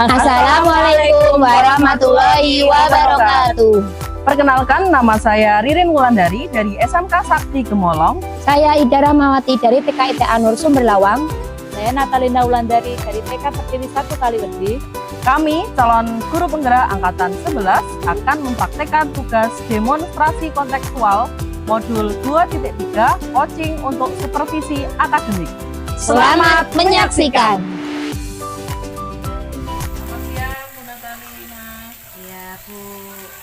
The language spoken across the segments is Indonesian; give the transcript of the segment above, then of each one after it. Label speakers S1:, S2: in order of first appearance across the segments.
S1: Assalamualaikum warahmatullahi wabarakatuh.
S2: Perkenalkan, nama saya Ririn Wulandari dari SMK Sakti Gemolong.
S1: Saya Ida Rahmawati dari TKITA Nur Sumberlawang.
S3: Saya Natalina Wulandari dari TK Pertiwi 1 Kaliwedi.
S2: Kami, calon guru penggerak Angkatan 11, akan mempraktekkan tugas demonstrasi kontekstual modul 2.3 coaching untuk supervisi akademik.
S1: Selamat menyaksikan.
S4: Selamat siang Bu Natalina. Ya Bu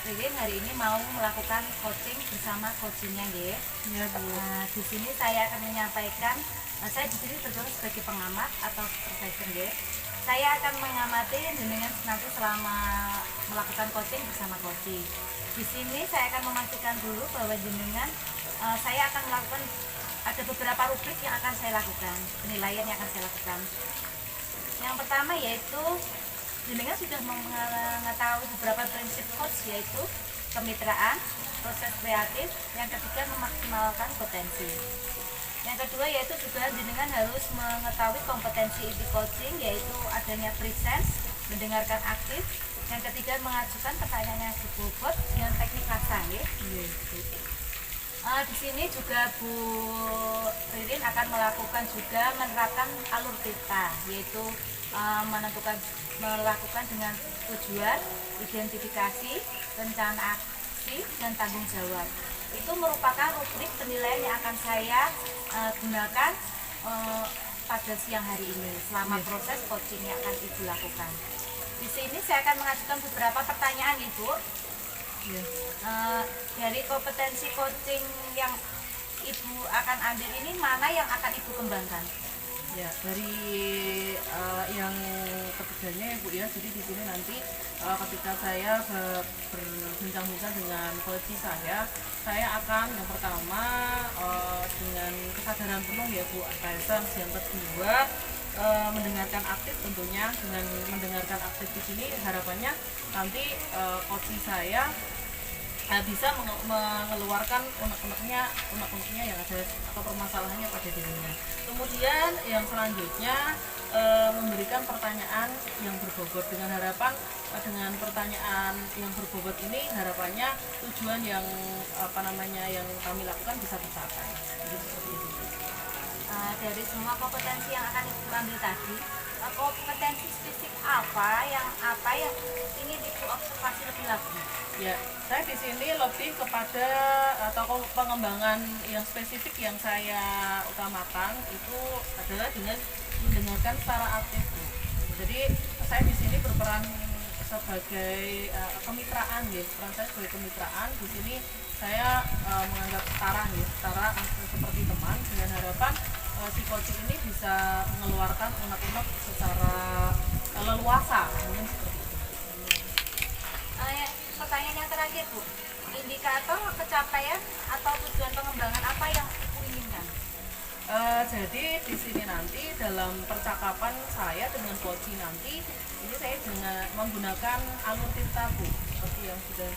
S4: Ririn, hari ini mau melakukan coaching bersama coachingnya nggih.
S2: Ya Bu.
S4: Nah, di sini saya akan menyampaikan, saya di sini tergabung sebagai pengamat atau supervisor nggih. Saya akan mengamati dengan nanti selama melakukan coaching bersama coaching. Di sini saya akan memastikan dulu bahwa jenengan saya akan melakukan ada beberapa rubrik yang akan saya lakukan, penilaian yang akan saya lakukan. Yang pertama yaitu jenengan sudah mengetahui beberapa prinsip coach, yaitu kemitraan, proses kreatif, yang ketiga memaksimalkan potensi. Yang kedua yaitu juga jenengan harus mengetahui kompetensi inti coaching, yaitu adanya presence, mendengarkan aktif. Yang ketiga mengajukan pertanyaan yang berbobot dengan teknik rasa, ya. Di sini juga Bu Ririn akan menerapkan alur peta, yaitu melakukan dengan tujuan, identifikasi, rencana aksi, dan tanggung jawab. Itu merupakan rubrik penilaian yang akan saya gunakan pada siang hari ini selama proses coaching yang akan Ibu lakukan. Di sini saya akan mengajukan beberapa pertanyaan, Ibu. Dari kompetensi coaching yang Ibu akan ambil ini, mana yang akan Ibu kembangkan?
S2: Ya, dari yang ketiganya ya Bu ya. Jadi di sini nanti ketika saya berbincang-bincang dengan coach saya akan yang pertama dengan kesadaran penuh ya Bu, presence. Yang kedua mendengarkan aktif, tentunya dengan mendengarkan aktif di sini harapannya nanti coach saya bisa mengeluarkan unek-uneknya yang ada atau permasalahannya pada dirinya. Kemudian yang selanjutnya memberikan pertanyaan yang berbobot dengan harapan dengan pertanyaan yang berbobot ini harapannya tujuan yang yang kami lakukan bisa tercapai. Jadi seperti itu.
S4: Dari semua kompetensi yang akan Ibu ambil tadi, kompetensi spesifik apa yang ingin Ibu observasi lebih lanjut?
S2: Ya, saya di sini lebih kepada atau pengembangan yang spesifik yang saya utamakan itu adalah dengan mendengarkan secara aktif. Jadi saya di sini berperan sebagai kemitraan, ya. Peran saya sebagai kemitraan di sini saya menganggap setara seperti teman, dengan harapan si coaching ini bisa mengeluarkan unek-unek secara leluasa, mungkin seperti itu.
S4: Pertanyaan yang terakhir Bu, indikator pencapaian atau tujuan pengembangan apa yang Ibu inginkan?
S2: Jadi di sini nanti dalam percakapan saya dengan coaching nanti ini saya dengan menggunakan alur tinta Bu, seperti yang sudah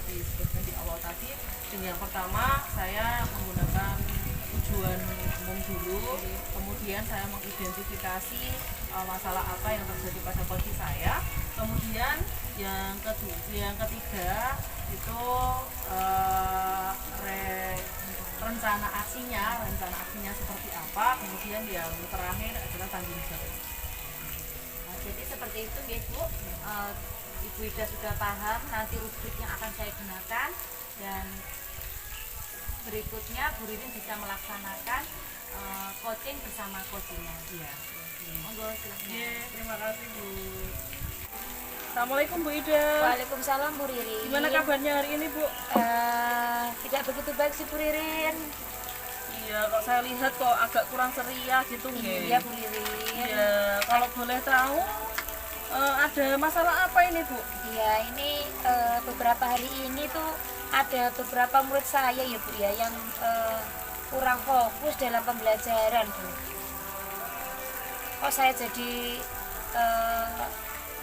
S2: disebutkan di awal tadi. Yang pertama saya menggunakan tujuan umum dulu, kemudian saya mengidentifikasi masalah apa yang terjadi pada coaching saya, kemudian yang ketiga itu rencana aksinya seperti apa, kemudian yang terakhir adalah tanggung jawab.
S4: Jadi seperti itu ya Bu. Ibu Ida sudah paham nanti rubrik yang akan saya gunakan, dan berikutnya Bu Ririn bisa melaksanakan coaching bersama coachingnya.
S2: Iya.
S4: Monggo silakan.
S2: Terima kasih Bu. Assalamualaikum Bu Ida.
S1: Waalaikumsalam Bu Ririn.
S2: Gimana kabarnya hari ini Bu?
S1: Tidak begitu baik sih Bu Ririn.
S2: Iya, kok saya lihat kok agak kurang ceria gitu nggih.
S1: Iya Bu Ririn.
S2: Iya, kalau boleh tahu ada masalah apa ini Bu?
S1: Iya, ini beberapa hari ini tuh ada beberapa murid saya ya Bu ya yang kurang fokus dalam pembelajaran Bu. Kok saya jadi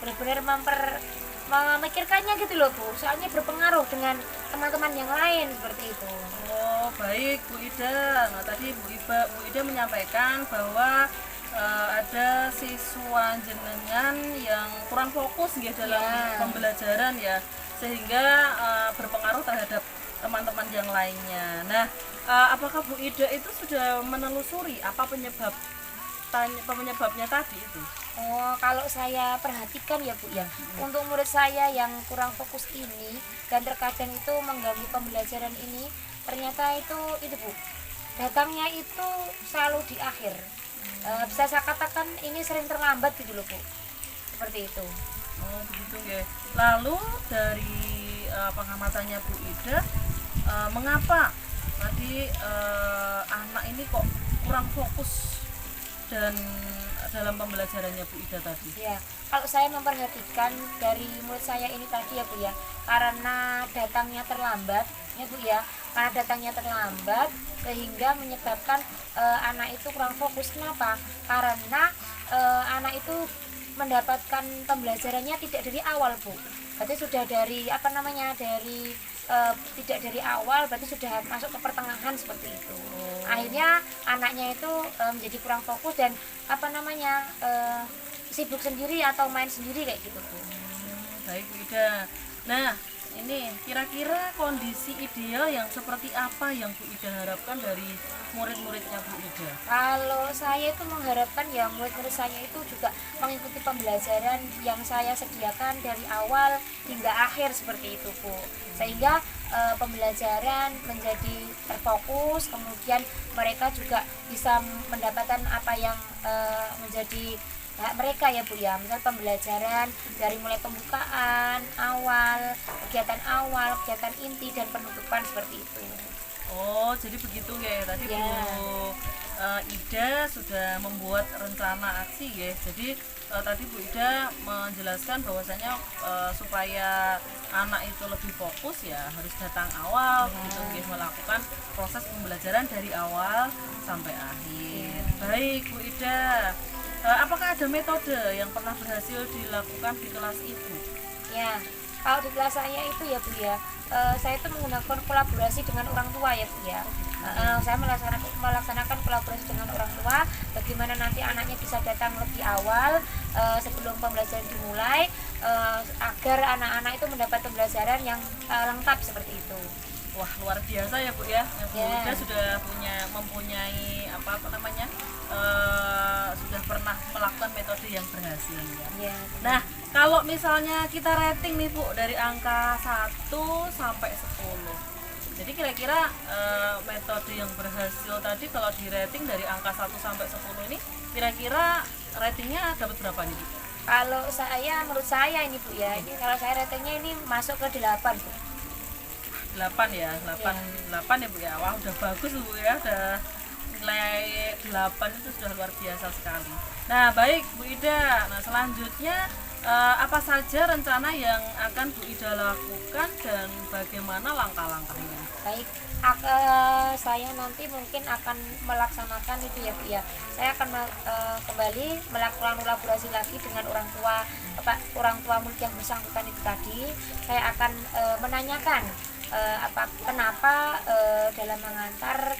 S1: benar-benar memikirkannya gitu loh Bu, soalnya berpengaruh dengan teman-teman yang lain seperti itu.
S2: Oh baik Bu Ida, nah tadi Bu Ida menyampaikan bahwa ada siswa jenengan yang kurang fokus ya dalam
S1: Ya.
S2: pembelajaran ya, sehingga berpengaruh terhadap teman-teman yang lainnya. Nah, apakah Bu Ida itu sudah menelusuri apa penyebabnya tadi itu?
S1: Oh, kalau saya perhatikan ya Bu ya, untuk murid saya yang kurang fokus ini dan terkadang itu mengganggu pembelajaran ini, ternyata itu Bu, datangnya itu selalu di akhir. Bisa saya katakan ini sering terlambat gitu loh Bu, seperti itu.
S2: Oh begitu ya. Lalu dari pengamatannya Bu Ida, mengapa tadi anak ini kok kurang fokus dan dalam pembelajarannya Bu Ida tadi?
S1: Ya, kalau saya memperhatikan dari murid saya ini tadi ya Bu ya, karena datangnya terlambat ya Bu ya, karena datangnya terlambat sehingga menyebabkan anak itu kurang fokus. Kenapa? Karena anak itu mendapatkan pembelajarannya tidak dari awal Bu, berarti sudah dari tidak dari awal, berarti sudah masuk ke pertengahan seperti itu. Akhirnya anaknya itu menjadi kurang fokus dan sibuk sendiri atau main sendiri kayak gitu Bu.
S2: Baik Bu Ida. Nah, ini kira-kira kondisi ideal yang seperti apa yang Bu Ida harapkan dari murid-muridnya Bu Ida?
S1: Kalau saya itu mengharapkan ya murid-murid saya itu juga mengikuti pembelajaran yang saya sediakan dari awal hingga akhir seperti itu Bu, sehingga pembelajaran menjadi terfokus, kemudian mereka juga bisa mendapatkan apa yang menjadi hak mereka ya Bu ya, misal pembelajaran dari mulai pembukaan awal, kegiatan inti dan penutupan seperti itu.
S2: Oh, jadi begitu ya. Tadi
S1: Ya.
S2: Bu Ida sudah membuat rencana aksi ya. Jadi tadi Bu Ida menjelaskan bahwasanya supaya anak itu lebih fokus ya harus datang awal gitu ya, melakukan proses pembelajaran dari awal sampai akhir. Baik Bu Ida. Apakah ada metode yang pernah berhasil dilakukan di kelas Ibu?
S1: Ya, kalau di kelas saya itu ya Bu ya, saya itu menggunakan kolaborasi dengan orang tua ya Bu ya. Saya melaksanakan kolaborasi dengan orang tua, bagaimana nanti anaknya bisa datang lebih awal sebelum pembelajaran dimulai, agar anak-anak itu mendapat pembelajaran yang lengkap seperti itu.
S2: Wah, luar biasa ya Bu ya. Bu
S1: Ya.
S2: Ida sudah mempunyai sudah pernah melakukan metode yang berhasil ya.
S1: Ya.
S2: Nah, kalau misalnya kita rating nih Bu dari angka 1 sampai 10. Jadi kira-kira metode yang berhasil tadi kalau di rating dari angka 1 sampai 10 ini kira-kira ratingnya dapat berapa nih Bu?
S1: Kalau menurut saya ini Bu ya, ini kalau saya ratingnya ini masuk ke 8 Bu.
S2: 8 ya, 8 ya Bu ya. Wah, udah bagus Bu ya, udah nilai 8 itu sudah luar biasa sekali. Nah, baik Bu Ida. Nah, selanjutnya apa saja rencana yang akan Bu Ida lakukan dan bagaimana langkah-langkahnya?
S1: Baik, saya nanti mungkin akan melaksanakan itu ya Bu ya. Saya akan kembali melakukan kolaborasi lagi dengan orang tua murid yang bersangkutan itu tadi. Saya akan menanyakan kenapa dalam mengantar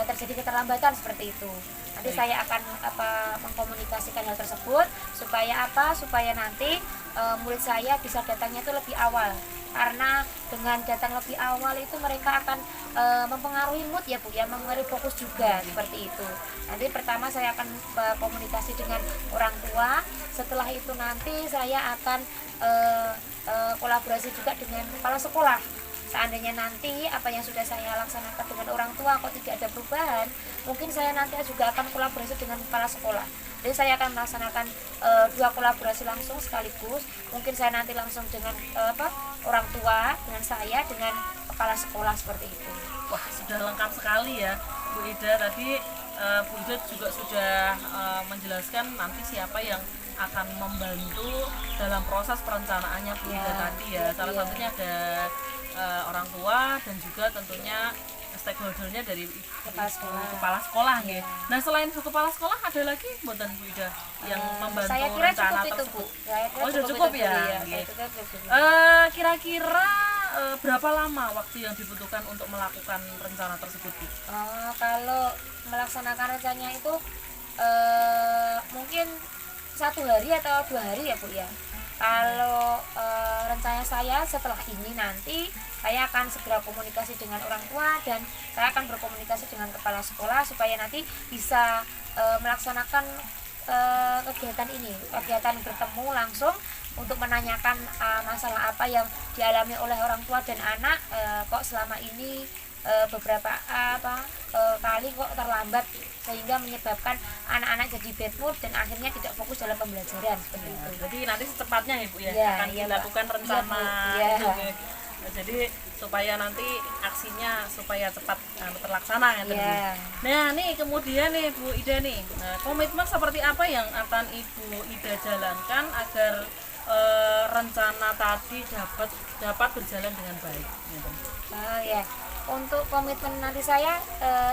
S1: terjadi keterlambatan seperti itu. Nanti saya akan mengkomunikasikan hal tersebut supaya nanti murid saya bisa datangnya itu lebih awal, karena dengan datang lebih awal itu mereka akan mempengaruhi mood ya Bu ya, mempengaruhi fokus juga seperti itu. Nanti pertama saya akan komunikasi dengan orang tua, setelah itu nanti saya akan kolaborasi juga dengan kepala sekolah. Seandainya nanti apa yang sudah saya laksanakan dengan orang tua kok tidak ada perubahan, mungkin saya nanti juga akan kolaborasi dengan kepala sekolah. Jadi saya akan melaksanakan 2 kolaborasi langsung sekaligus. Mungkin saya nanti langsung dengan orang tua, dengan saya, dengan kepala sekolah seperti itu.
S2: Wah, sudah lengkap sekali ya Bu Ida. Tadi Bu Ida juga sudah menjelaskan nanti siapa yang akan membantu dalam proses perencanaannya Bu Ida tadi ya. Salah satunya ada orang tua dan juga tentunya stakeholdernya dari kepala sekolah ya. Nah, selain kepala sekolah ada lagi mboten Bu Ida yang membantu
S1: Saya kira
S2: rencana
S1: cukup itu
S2: tersebut?
S1: Bu. Saya kira
S2: Oh, sudah cukup
S1: itu,
S2: ya?
S1: Bu,
S2: Oke.
S1: saya kira cukup.
S2: Kira-kira berapa lama waktu yang dibutuhkan untuk melakukan rencana tersebut Bu?
S1: Kalau melaksanakan rencananya itu mungkin 1 hari atau 2 hari ya Bu ya. Kalau rencana saya setelah ini nanti saya akan segera komunikasi dengan orang tua dan saya akan berkomunikasi dengan kepala sekolah supaya nanti bisa melaksanakan kegiatan ini, kegiatan bertemu langsung untuk menanyakan masalah apa yang dialami oleh orang tua dan anak, kok selama ini beberapa kali kok terlambat sehingga menyebabkan anak-anak jadi bad mood dan akhirnya tidak fokus dalam pembelajaran seperti itu.
S2: Jadi nanti secepatnya ya Bu ya,
S1: Ya,
S2: akan
S1: iya,
S2: dilakukan
S1: Pak.
S2: rencana
S1: Iya, Bu.
S2: itu, ya. Nah, jadi supaya nanti aksinya supaya cepat terlaksana ya.
S1: Iya.
S2: Nah nih kemudian nih Bu Ida nih, komitmen seperti apa yang akan Ibu Ida jalankan agar rencana tadi dapat berjalan dengan baik gitu.
S1: Ya, untuk komitmen nanti saya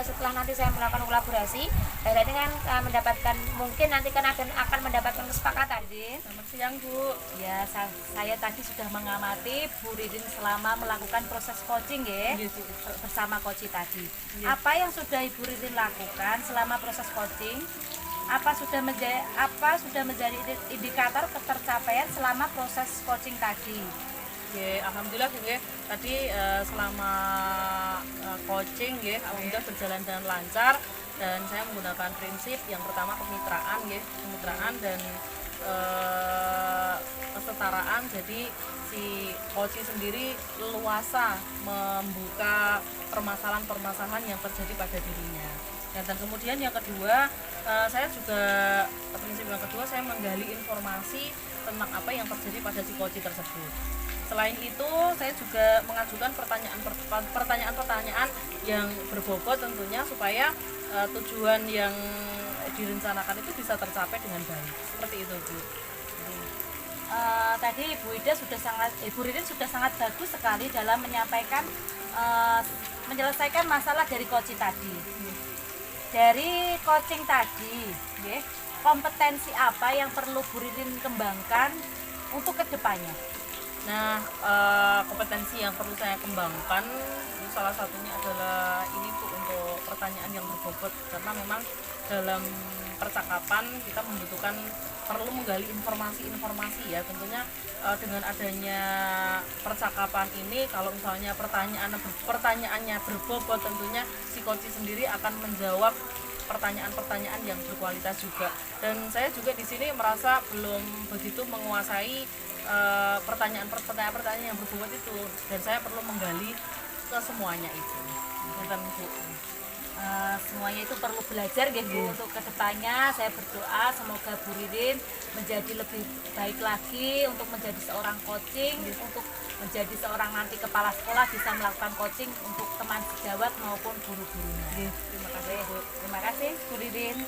S1: setelah nanti saya melakukan kolaborasi, berarti kan mendapatkan mungkin nanti kan akan mendapatkan kesepakatan.
S2: Selamat siang Bu.
S4: Ya, saya tadi sudah mengamati Bu Ririn selama melakukan proses coaching ya,
S2: Iya, Bu.
S4: bersama coach tadi.
S2: Iya.
S4: Apa yang sudah Ibu Ririn lakukan selama proses coaching? Apa sudah menjadi indikator ketercapaian selama proses coaching tadi?
S2: Ya, alhamdulillah Bu ya. Tadi selama coaching ya, alhamdulillah berjalan dengan lancar dan saya menggunakan prinsip yang pertama kemitraan ya, kemitraan dan kesetaraan. Jadi si coach sendiri leluasa membuka permasalahan-permasalahan yang terjadi pada dirinya. Dan kemudian yang kedua, saya juga prinsip yang kedua saya menggali informasi tentang apa yang terjadi pada si coach tersebut. Selain itu, saya juga mengajukan pertanyaan-pertanyaan yang berbobot tentunya supaya tujuan yang direncanakan itu bisa tercapai dengan baik. Seperti itu, Bu.
S4: Tadi Bu Ririn sudah sangat bagus sekali dalam menyampaikan menyelesaikan masalah dari coaching tadi. Dari coaching tadi, kompetensi apa yang perlu Bu Ririn kembangkan untuk kedepannya?
S2: Nah, kompetensi yang perlu saya kembangkan itu salah satunya adalah ini Bu, untuk pertanyaan yang berbobot, karena memang dalam percakapan kita perlu menggali informasi-informasi ya. Tentunya dengan adanya percakapan ini, kalau misalnya pertanyaannya berbobot, tentunya si coach sendiri akan menjawab pertanyaan-pertanyaan yang berkualitas juga. Dan saya juga di sini merasa belum begitu menguasai pertanyaan-pertanyaan yang berbobot itu, dan saya perlu menggali ke semuanya itu. Bu.
S4: Semuanya itu perlu belajar gitu untuk kedepannya. Saya berdoa semoga Bu Ririn menjadi lebih baik lagi untuk menjadi seorang coaching, untuk menjadi seorang nanti kepala sekolah, bisa melakukan coaching untuk teman sejawat maupun guru-gurunya.
S2: Terima kasih Bu.
S4: Terima kasih Bu Ririn.